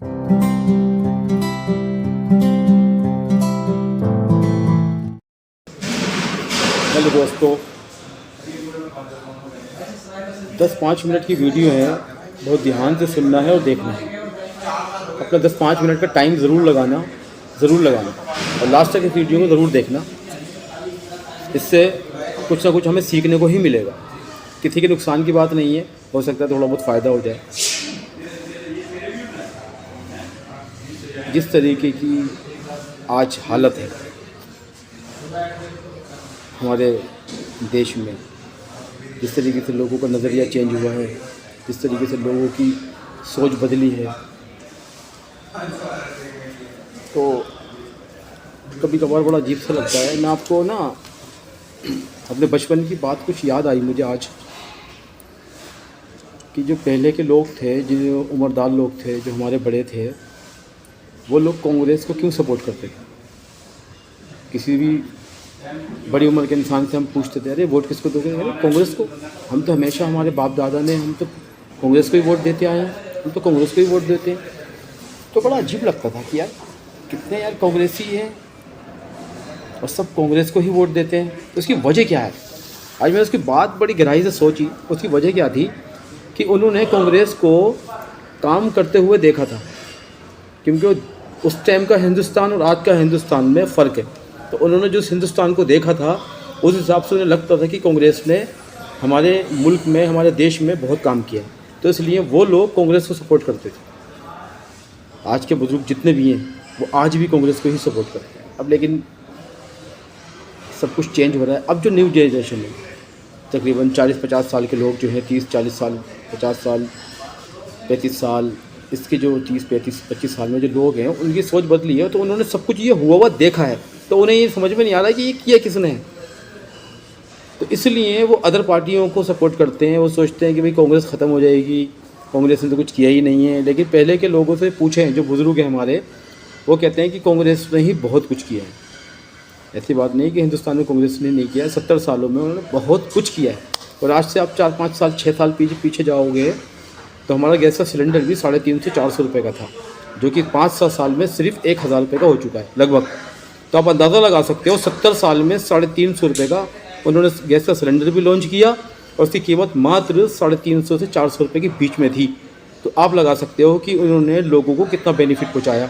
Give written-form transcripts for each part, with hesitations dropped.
Hello दोस्तों, 10-5 minute की video है, बहुत ध्यान से सुनना है और देखना है। अपना 10-5 मिनट का टाइम ज़रूर लगाना और लास्ट तक इस वीडियो को ज़रूर देखना। इससे कुछ ना कुछ हमें सीखने को ही मिलेगा। किसी के नुकसान की बात नहीं है, हो सकता है थोड़ा बहुत फ़ायदा हो जाए। जिस तरीके की आज हालत है हमारे देश में, जिस तरीके से लोगों का नज़रिया चेंज हुआ है, जिस तरीके से लोगों की सोच बदली है, तो कभी कभार बड़ा अजीब सा लगता है। मैं आपको ना अपने बचपन की बात कुछ याद आई मुझे आज, कि जो पहले के लोग थे, जो उम्रदार लोग थे, जो हमारे बड़े थे, वो लोग कांग्रेस को क्यों सपोर्ट करते थे। किसी भी बड़ी उम्र के इंसान से हम पूछते थे, अरे वोट किसको दोगे? अरे कांग्रेस को। हम तो हमेशा, हमारे बाप दादा ने, हम तो कांग्रेस को ही वोट देते आए हैं, हम तो कांग्रेस को ही वोट देते हैं। तो बड़ा अजीब लगता था कि यार कितने यार कांग्रेसी हैं और सब कांग्रेस को ही वोट देते हैं। तो उसकी वजह क्या है? आज मैंने उसकी बात बड़ी गहराई से सोची। उसकी वजह क्या थी कि उन्होंने कांग्रेस को काम करते हुए देखा था, क्योंकि उस टाइम का हिंदुस्तान और आज का हिंदुस्तान में फ़र्क है। तो उन्होंने जो हिंदुस्तान को देखा था, उस हिसाब से उन्हें लगता था कि कांग्रेस ने हमारे मुल्क में, हमारे देश में बहुत काम किया, तो इसलिए वो लोग कांग्रेस को सपोर्ट करते थे। आज के बुजुर्ग जितने भी हैं वो आज भी कांग्रेस को ही सपोर्ट करते हैं। अब लेकिन सब कुछ चेंज हो रहा है। अब जो न्यू जनरेशन है, तकरीबन 40-50 साल के लोग जो हैं, 30-40 साल, 50 साल, 35 साल, इसके जो 30-35-25 साल में जो लोग हैं, उनकी सोच बदली है। तो उन्होंने सब कुछ ये हुआ देखा है, तो उन्हें ये समझ में नहीं आ रहा है कि ये किया किसने है। तो इसलिए वो अदर पार्टियों को सपोर्ट करते हैं। वो सोचते हैं कि भाई कांग्रेस ख़त्म हो जाएगी, कांग्रेस ने तो कुछ किया ही नहीं है। लेकिन पहले के लोगों से पूछें, जो बुज़ुर्ग हैं हमारे, वो कहते हैं कि कांग्रेस ने ही बहुत कुछ किया है। ऐसी बात नहीं कि हिंदुस्तान में कांग्रेस ने नहीं किया है। 70 सालों में उन्होंने बहुत कुछ किया है। और आज से आप 4-5 साल, 6 साल पीछे जाओगे तो हमारा गैस का सिलेंडर भी 350 से 400 रुपये का था, जो कि 5-7 साल में सिर्फ 1000 रुपये का हो चुका है लगभग। तो आप अंदाज़ा लगा सकते हो, 70 साल में 350 रुपये का उन्होंने गैस का सिलेंडर भी लॉन्च किया, और उसकी कीमत मात्र 350 से 400 रुपये के बीच में थी। तो आप लगा सकते हो कि उन्होंने लोगों को कितना बेनिफिट पहुँचाया,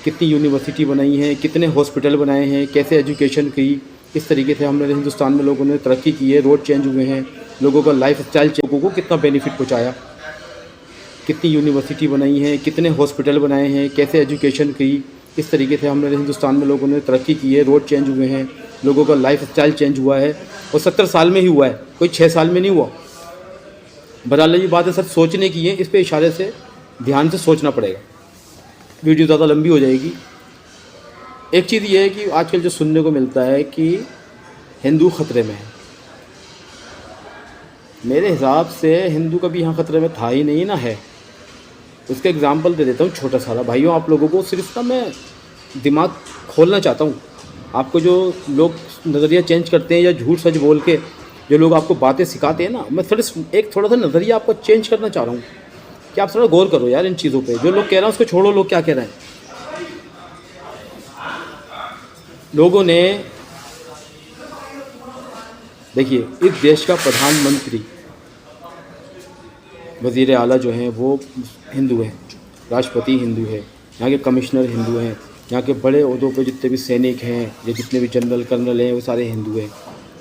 कितनी यूनिवर्सिटी बनाई है, कितने हॉस्पिटल बनाए हैं, कैसे एजुकेशन की। इस तरीके से हमारे हिंदुस्तान में लोगों ने तरक्की की है, रोड चेंज हुए हैं, लोगों का लाइफ स्टाइल, लोगों को कितना बेनिफिट पहुँचाया, कितनी यूनिवर्सिटी बनाई है, कितने हॉस्पिटल बनाए हैं, कैसे एजुकेशन की। इस तरीके से हमारे हिंदुस्तान में लोगों ने तरक्की की है, रोड चेंज हुए हैं, लोगों का लाइफ स्टाइल चेंज हुआ है। और 70 साल में ही हुआ है, कोई 6 साल में नहीं हुआ। बहरहाल ये बात है, सर सोचने की है। इस पे इशारे से ध्यान से सोचना पड़ेगा। वीडियो ज़्यादा लंबी हो जाएगी। एक चीज़ ये है कि आजकल जो सुनने को मिलता है कि हिंदू ख़तरे में है। मेरे हिसाब से हिंदू कभी यहाँ ख़तरे में था ही नहीं, ना है। उसका एग्ज़ाम्पल दे देता हूँ छोटा सा। भाइयों, आप लोगों को सिर्फ ना मैं दिमाग खोलना चाहता हूँ। आपको जो लोग नज़रिया चेंज करते हैं या झूठ सच बोल के जो लोग आपको बातें सिखाते हैं ना, मैं थोड़ा सा नज़रिया आपको चेंज करना चाह रहा हूँ कि आप थोड़ा गौर करो यार इन चीज़ों पे। जो लोग कह रहे हैं उसको छोड़ो, लोग क्या कह रहे हैं। लोगों ने, देखिए, इस देश का प्रधानमंत्री, वज़ीर आला जो हैं वो हिंदू हैं, राष्ट्रपति हिंदू है, यहाँ के कमिश्नर हिंदू हैं, यहाँ के बड़े ओहदों पे जितने भी सैनिक हैं या जितने भी जनरल कर्नल हैं वो सारे हिंदू हैं।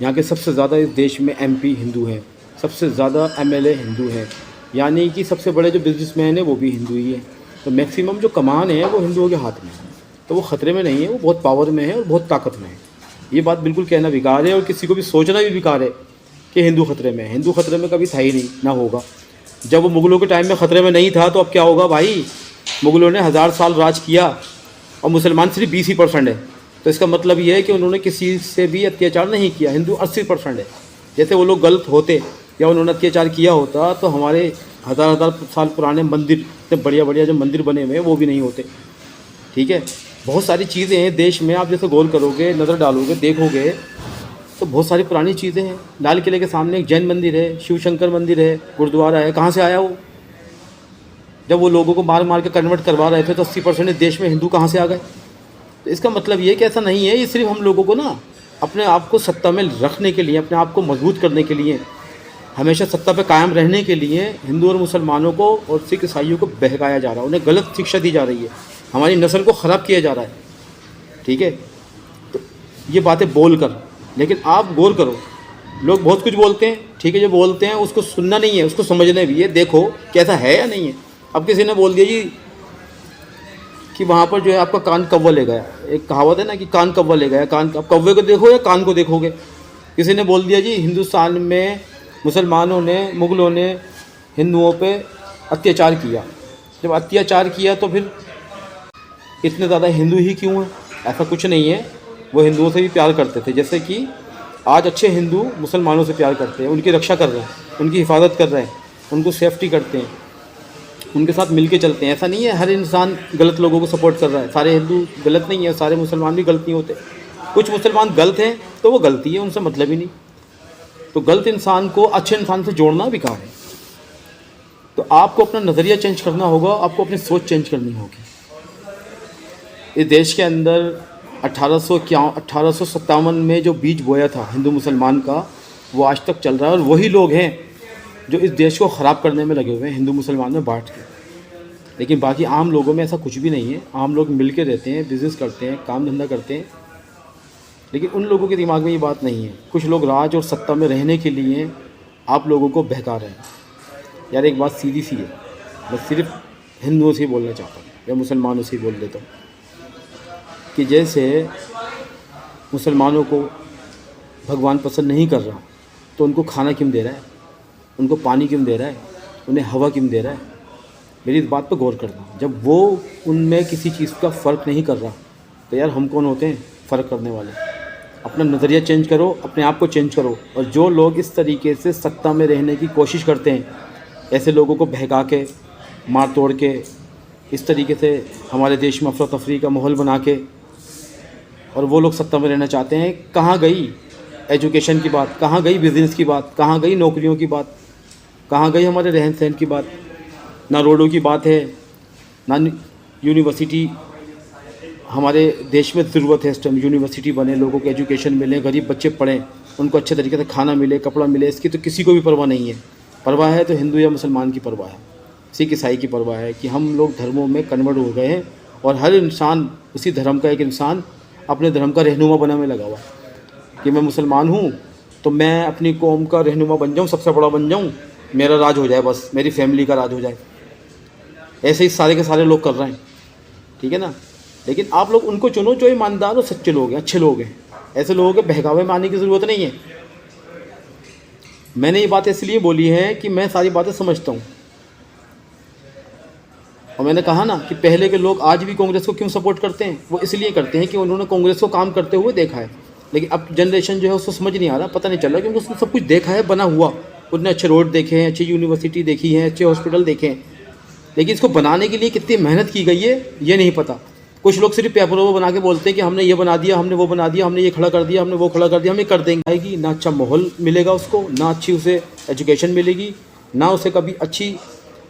यहाँ के सबसे ज़्यादा इस देश में MP हिंदू हैं, सबसे ज़्यादा MLA हिंदू हैं, यानी कि सबसे बड़े जो बिजनेसमैन हैं वो भी हिंदू ही हैं। तो मैक्सिमम जो कमान है वो हिंदुओं के हाथ में है। तो वो ख़तरे में नहीं है, वो बहुत पावर में है और बहुत ताकत में है। ये बात बिल्कुल कहना बेकार है, और किसी को भी सोचना भी बेकार है कि हिंदू ख़तरे में है। हिंदू ख़तरे में कभी था ही नहीं, ना होगा। जब वो मुग़लों के टाइम में ख़तरे में नहीं था, तो अब क्या होगा भाई? मुग़लों ने 1000 साल राज किया और मुसलमान सिर्फ 20% है। तो इसका मतलब ये है कि उन्होंने किसी से भी अत्याचार नहीं किया। हिंदू 80% है। जैसे वो लोग गलत होते या उन्होंने अत्याचार किया होता तो हमारे हज़ार साल पुराने मंदिर, इतने बढ़िया बढ़िया जो मंदिर बने हुए हैं, वो भी नहीं होते। ठीक है, बहुत सारी चीज़ें हैं देश में। आप जैसे गौर करोगे, नज़र डालोगे, देखोगे तो बहुत सारी पुरानी चीज़ें हैं। लाल किले के सामने एक जैन मंदिर है, शिव शंकर मंदिर है, गुरुद्वारा है। कहाँ से आया वो? जब वो लोगों को मार मार के कन्वर्ट करवा रहे थे तो 80% देश में हिंदू कहाँ से आ गए। तो इसका मतलब ये कि ऐसा नहीं है, ये सिर्फ हम लोगों को ना अपने आप को सत्ता में रखने के लिए, अपने आप को मजबूत करने के लिए, हमेशा सत्ता पे कायम रहने के लिए हिंदू और मुसलमानों को और सिख ईसाइयों को बहकाया जा रहा है, उन्हें गलत शिक्षा दी जा रही है, हमारी नस्ल को ख़राब किया जा रहा है। ठीक है, तो ये बातें बोल कर, लेकिन आप गौर करो, लोग बहुत कुछ बोलते हैं, ठीक है, जो बोलते हैं उसको सुनना नहीं है, उसको समझना भी है, देखो कैसा है या नहीं है। अब किसी ने बोल दिया जी कि वहाँ पर जो है आपका कान कौवा ले गया, एक कहावत है ना कि कान कौवा ले गया, कान, अब कौवे को देखो या कान को देखोगे। किसी ने बोल दिया जी हिंदुस्तान में मुसलमानों ने, मुग़लों ने हिंदुओं पे अत्याचार किया। जब अत्याचार किया तो फिर इतने ज़्यादा हिंदू ही क्यों हैं? ऐसा कुछ नहीं है, वो हिंदुओं से भी प्यार करते थे, जैसे कि आज अच्छे हिंदू मुसलमानों से प्यार करते हैं, उनकी रक्षा कर रहे हैं, उनकी हिफाजत कर रहे हैं, उनको सेफ्टी करते हैं, उनके साथ मिलके चलते हैं। ऐसा नहीं है हर इंसान गलत लोगों को सपोर्ट कर रहा है, सारे हिंदू गलत नहीं है, सारे मुसलमान भी गलत नहीं होते, कुछ मुसलमान गलत हैं तो वो गलती है, उनसे मतलब ही नहीं। तो गलत इंसान को अच्छे इंसान से जोड़ना भी काम है। तो आपको अपना नज़रिया चेंज करना होगा, आपको अपनी सोच चेंज करनी होगी। इस देश के अंदर 1857 में जो बीज बोया था हिंदू मुसलमान का, वो आज तक चल रहा है, और वही लोग हैं जो इस देश को ख़राब करने में लगे हुए हैं, हिंदू मुसलमान में बांट के। लेकिन बाकी आम लोगों में ऐसा कुछ भी नहीं है, आम लोग मिल के रहते हैं, बिज़नेस करते हैं, काम धंधा करते हैं, लेकिन उन लोगों के दिमाग में ये बात नहीं है। कुछ लोग राज और सत्ता में रहने के लिए आप लोगों को बहका रहे हैं। यार एक बात सीधी सी है, मैं सिर्फ हिंदुओं से ही बोलना चाहता हूँ या मुसलमानों से ही बोल देता हूँ कि जैसे मुसलमानों को भगवान पसंद नहीं कर रहा तो उनको खाना क्यों दे रहा है, उनको पानी क्यों दे रहा है, उन्हें हवा क्यों दे रहा है। मेरी इस बात पर गौर करना, जब वो उनमें किसी चीज़ का फ़र्क नहीं कर रहा तो यार हम कौन होते हैं फ़र्क करने वाले। अपना नज़रिया चेंज करो, अपने आप को चेंज करो। और जो लोग इस तरीके से सत्ता में रहने की कोशिश करते हैं, ऐसे लोगों को बहका के, मार तोड़ के, इस तरीके से हमारे देश में अफरा तफरी का माहौल बना के, और वो लोग सत्ता में रहना चाहते हैं, कहाँ गई एजुकेशन की बात, कहाँ गई बिज़नेस की बात, कहाँ गई नौकरियों की बात, कहाँ गई हमारे रहन सहन की बात। ना रोडों की बात है, ना यूनिवर्सिटी। हमारे देश में ज़रूरत है इस टाइम यूनिवर्सिटी बने, लोगों को एजुकेशन मिले, गरीब बच्चे पढ़ें, उनको अच्छे तरीके से खाना मिले, कपड़ा मिले, इसकी तो किसी को भी परवाह नहीं है। परवाह है तो हिंदू या मुसलमान की परवाह है, सिख ईसाई की परवाह है कि हम लोग धर्मों में कन्वर्ट हो गए हैं, और हर इंसान उसी धर्म का एक इंसान अपने धर्म का रहनुमा बनने में लगा हुआ कि मैं मुसलमान हूँ तो मैं अपनी कौम का रहनुमा बन जाऊँ, सबसे बड़ा बन जाऊँ, मेरा राज हो जाए, बस मेरी फैमिली का राज हो जाए। ऐसे ही सारे के सारे लोग कर रहे हैं, ठीक है ना। लेकिन आप लोग उनको चुनो जो ईमानदार और सच्चे लोग हैं, अच्छे लोग हैं। ऐसे लोगों के बहकावे में आने की ज़रूरत नहीं है। मैंने ये बात इसलिए बोली है कि मैं सारी बातें समझता हूँ, और मैंने कहा ना कि पहले के लोग आज भी कांग्रेस को क्यों सपोर्ट करते हैं, वो इसलिए करते हैं कि उन्होंने कांग्रेस को काम करते हुए देखा है। लेकिन अब जनरेशन जो है उसको समझ नहीं आ रहा, पता नहीं चल रहा, क्योंकि उसने सब कुछ देखा है बना हुआ। उन्होंने अच्छे रोड देखे हैं, अच्छी यूनिवर्सिटी देखी है, अच्छे हॉस्पिटल देखे हैं, लेकिन इसको बनाने के लिए कितनी मेहनत की गई है ये नहीं पता। कुछ लोग सिर्फ पेपरों में बना के बोलते हैं कि हमने ये बना दिया, हमने वो बना दिया, हमने ये खड़ा कर दिया, हमने वो खड़ा कर दिया, हम ये कर देंगे। आएगी ना अच्छा माहौल मिलेगा उसको, ना अच्छी उसे एजुकेशन मिलेगी, ना उसे कभी अच्छी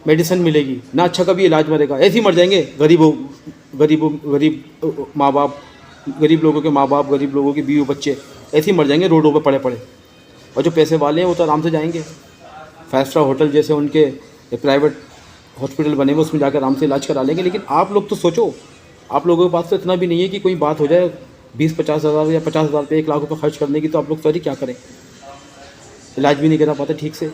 मेडिसिन मिलेगी, ना अच्छा कभी इलाज मरेगा। ऐसे ही मर जाएंगे गरीब माँ बाप, गरीब लोगों के माँ बाप, गरीब लोगों के बीवी बच्चे ऐसे ही मर जाएंगे रोडों पे पड़े पड़े। और जो पैसे वाले हैं वो तो आराम से जाएंगे, 5 स्टार होटल जैसे उनके प्राइवेट हॉस्पिटल बने हुए, उसमें जाकर आराम से इलाज करा लेंगे। लेकिन आप लोग तो सोचो, आप लोगों के पास तो इतना भी नहीं है कि कोई बात हो जाए 20-50 हज़ार या 50 हज़ार रुपये 1 लाख रुपये खर्च करने की, तो आप लोग सॉरी क्या करें, इलाज भी नहीं करा पाते ठीक से।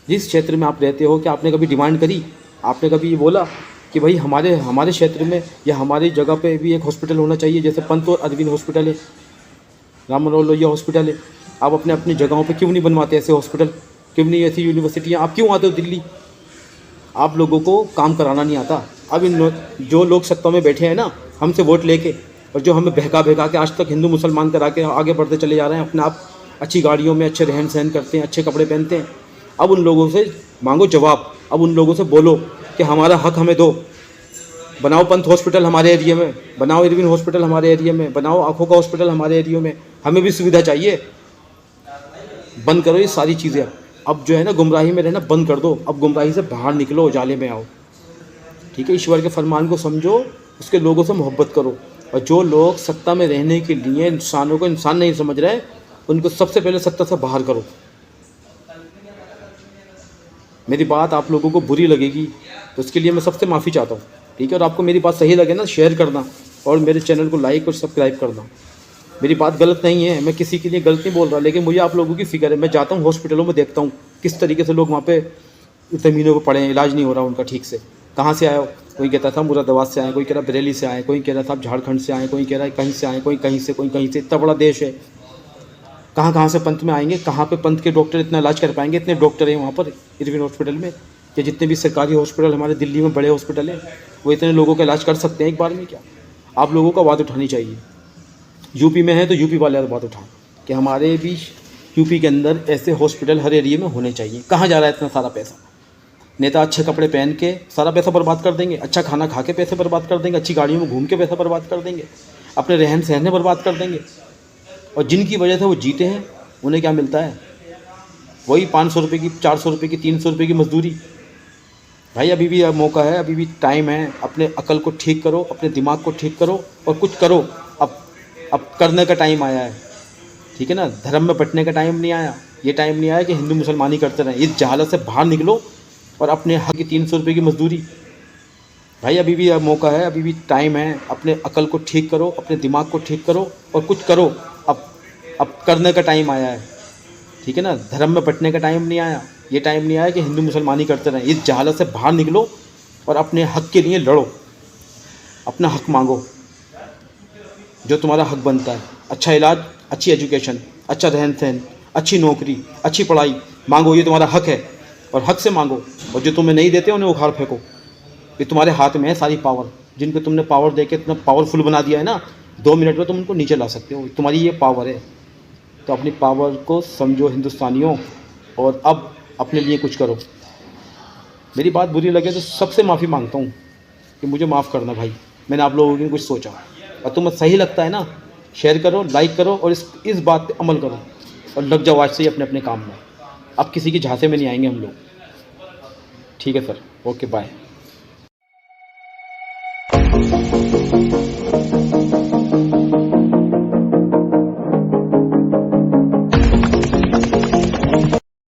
जिस क्षेत्र में आप रहते हो, क्या आपने कभी डिमांड करी, आपने कभी ये बोला कि भाई हमारे क्षेत्र में या हमारी जगह पे भी एक हॉस्पिटल होना चाहिए, जैसे पंत और अरविंद हॉस्पिटल है, राम मनोहर लोहिया हॉस्पिटल है। आप अपने अपनी जगहों पे क्यों नहीं बनवाते ऐसे हॉस्पिटल, क्यों नहीं ऐसी यूनिवर्सिटियाँ, आप क्यों आते हो दिल्ली? आप लोगों को काम कराना नहीं आता। अब जो लोग सत्ता में बैठे हैं ना, हमसे वोट लेके, और जो हमें बहका के आज तक हिंदू मुसलमान करा के आगे बढ़ते चले जा रहे हैं, अपने आप अच्छी गाड़ियों में अच्छे रहन सहन करते हैं, अच्छे कपड़े पहनते हैं। अब उन लोगों से मांगो जवाब, अब उन लोगों से बोलो कि हमारा हक हमें दो। बनाओ पंथ हॉस्पिटल हमारे एरिया में, बनाओ इरविन हॉस्पिटल हमारे एरिया में, बनाओ आँखों का हॉस्पिटल हमारे एरिया में, हमें भी सुविधा चाहिए। बंद करो ये सारी चीज़ें। अब जो है ना गुमराही में रहना बंद कर दो, अब गुमराही से बाहर निकलो, उजाले में आओ। ठीक है, ईश्वर के फरमान को समझो, उसके लोगों से मोहब्बत करो। और जो लोग सत्ता में रहने के लिए इंसानों को इंसान नहीं समझ रहे, उनको सबसे पहले सत्ता से बाहर करो। मेरी बात आप लोगों को बुरी लगेगी तो उसके लिए मैं सबसे माफ़ी चाहता हूँ, ठीक है। और आपको मेरी बात सही लगे ना, शेयर करना और मेरे चैनल को लाइक और सब्सक्राइब करना। मेरी बात गलत नहीं है, मैं किसी के लिए गलत नहीं बोल रहा, लेकिन मुझे आप लोगों की फ़िक्र है। मैं जाता हूँ हॉस्पिटलों में, देखता हूँ किस तरीके से लोग वहाँ पे ज़मीनों पर पड़े हैं, इलाज नहीं हो रहा उनका ठीक से। कहाँ से आए हो? कोई कहता था मुरादाबाद से आए, कोई कह रहा बरेली से आए, कोई कह रहा था झारखंड से आए, कोई कह रहा है कहीं से आए, कोई कहीं से, कोई कहीं से। इतना बड़ा देश है, कहाँ कहाँ से पंथ में आएंगे? कहाँ पे पंथ के डॉक्टर इतना इलाज कर पाएंगे? इतने डॉक्टर हैं वहाँ पर इरविन हॉस्पिटल में, या जितने भी सरकारी हॉस्पिटल हमारे दिल्ली में बड़े हॉस्पिटल हैं, वो इतने लोगों का इलाज कर सकते हैं एक बार में क्या? आप लोगों को बात उठानी चाहिए। यूपी में है तो यूपी वाले बात उठाएं कि हमारे भी यूपी के अंदर ऐसे हॉस्पिटल हर एरिया में होने चाहिए। कहाँ जा रहा है इतना सारा पैसा? नेता अच्छे कपड़े पहन के सारा पैसा बर्बाद कर देंगे, अच्छा खाना खा के पैसे बर्बाद कर देंगे, अच्छी गाड़ियों में घूम के पैसा बर्बाद कर देंगे, अपने रहन सहन में बर्बाद कर देंगे। और जिनकी वजह से वो जीते हैं, उन्हें क्या मिलता है? वही 500 रुपये की, 400 रुपये की, 300 रुपये की मजदूरी। भाई अभी भी मौका है, अभी भी टाइम है। अपने अकल को ठीक करो, अपने दिमाग को ठीक करो और कुछ करो। अब करने का टाइम आया है, ठीक है ना। धर्म में बंटने का टाइम नहीं आया। ये टाइम नहीं आया कि हिंदू मुसलमानी करते रहें। इस जहालत से बाहर निकलो और अपने हक की 300 रुपये की मजदूरी। भाई अभी भी मौका है, अभी भी टाइम है। अपने अकल को ठीक करो, अपने दिमाग को ठीक करो और कुछ करो। अब करने का टाइम आया है, ठीक है ना। धर्म में बंटने का टाइम नहीं आया। ये टाइम नहीं आया कि हिंदू मुसलमानी करते रहें। इस जहालत से बाहर निकलो और अपने हक के लिए लड़ो, अपना हक मांगो, जो तुम्हारा हक बनता है। अच्छा इलाज, अच्छी एजुकेशन, अच्छा रहन सहन, अच्छी नौकरी, अच्छी पढ़ाई मांगो, ये तुम्हारा हक है और हक से मांगो। और जो तुम्हें नहीं देते उन्हें उखाड़ फेंको। ये तुम्हारे हाथ में है सारी पावर। जिनको तुमने पावर देके इतना पावरफुल बना दिया है ना, 2 मिनट में तुम उनको नीचे ला सकते हो। तुम्हारी ये पावर है, तो अपनी पावर को समझो हिंदुस्तानियों, और अब अपने लिए कुछ करो। मेरी बात बुरी लगे तो सबसे माफ़ी मांगता हूँ कि मुझे माफ़ करना भाई, मैंने आप लोगों के लिए कुछ सोचा। और तुम्हें सही लगता है ना, शेयर करो, लाइक करो और इस बात पे अमल करो और लग जाओ आज से ही अपने अपने काम में। अब किसी की झांसे में नहीं आएंगे हम लोग, ठीक है सर। Okay bye.